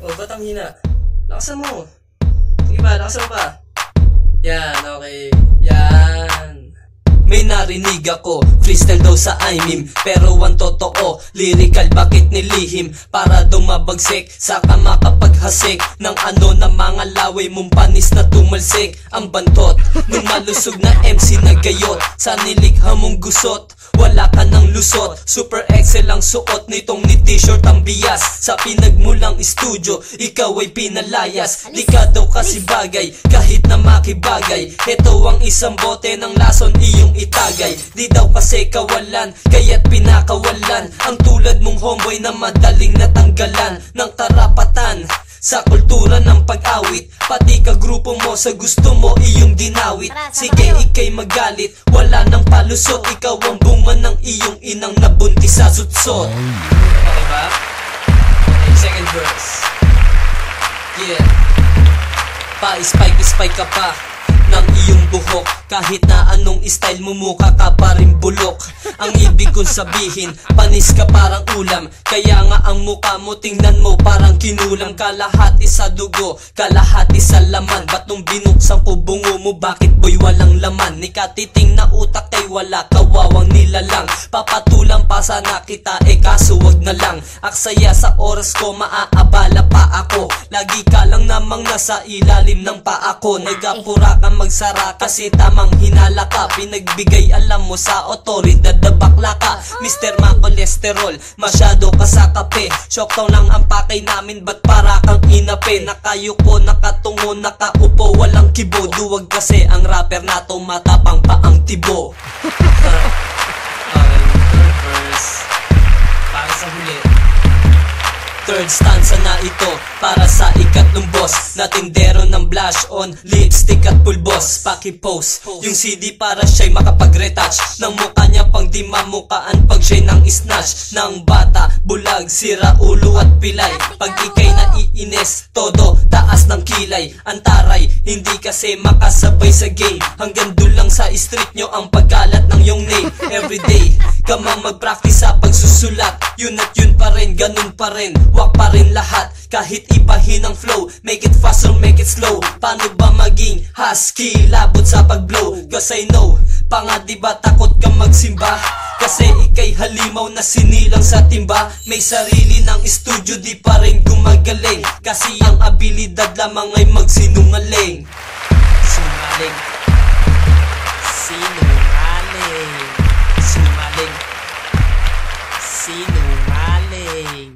Oh, ba't ang hina? Lakasan mo. Sige pa, lakasan mo pa. Yan, okay. Yan. May narinig ako, freestyle daw sa IMIM, pero ang totoo, lyrical bakit nilihim? Para daw mabagsik, saka makapaghasik ng ano na mga laway mong panis na tumalsik. Ang bantot, nung malusog na MC na gayot, sa nilikha mong gusot, wala ka ng lusot. Super excel ang suot nitong ni t-shirt ang bias. Sa pinagmulang studio, ikaw ay pinalayas. Di ka daw kasi bagay, kahit na makibagay. Ito ang isang bote ng lason iyong itagay. Di daw kasi kawalan, kaya't pinakawalan. Ang tulad mong homeboy na madaling natanggalan ng karapatan sa kultura ng pag-awit. Pati ka grupo mo sa gusto mo iyong dinawit. Sige ikay magalit, wala nang palusot. Ikaw ang bunga ng iyong inang nabuntis sa sutsot. Okay ba? Okay, second verse. Yeah. Pa-spike ka pa ng iyong buhok. Kahit na anong style mo, mukha ka pa rin bulok. Ang ibig kong sabihin, panis ka parang ulam. Kaya nga ang mukha mo, tingnan mo parang kinulam. Kalahati sa dugo, kalahati sa laman. Ba't nung binuksan ko bungo mo, bakit boy walang laman? Nikatiting na utak kay wala, kawawang nilalang. Papatulang pa sana kita, kaso wag na lang. Aksaya sa oras ko, maaabala pa ako. Lagi ka lang namang nasa ilalim ng paa ko. Nagapura ka magsara kasi tamang hinala ka. Pinagbigay alam mo sa otoridad na bakla ka. Mr. Ma-cholesterol, masyado ka sa kape. Shocktown lang ang pakay namin, ba't para kang inape? Nakayuko, nakatungo, nakaupo, walang kibo. Duwag kasi ang rapper na to, matapang pa ang tibo. Okay, third verse. Para sa huli. Third stanza na ito, para sa ikatlong boss na tindero ng blush on, lipstick at pulbos. Paki-post yung CD para siya'y makapag-retouch ng mukha niya pang di mamukaan pag siya'y nang snatch ng bata, bulag, sira, ulo at pilay. Pag ikay naiinis, todo taas ng kilay. Antaray, hindi kasi makasabay sa game. Hanggang doon lang sa street nyo ang pagkalat ng yung name. Everyday ka mang mag-practice sa pagsusulat, yun at yun pa rin, ganun pa rin, wak pa rin lahat. Kahit ibahin ang flow, make it fast or make it slow. Paano ba maging husky, labot sa pag-blow? Cause I know, pa nga diba takot ka magsimba? Kasi ikay halimaw na sinilang sa timba. May sarili ng studio, di pa rin gumagaling. Kasi ang abilidad lamang ay magsinungaling. Sinungaling. Sinungaling. Sinungaling. Sinungaling.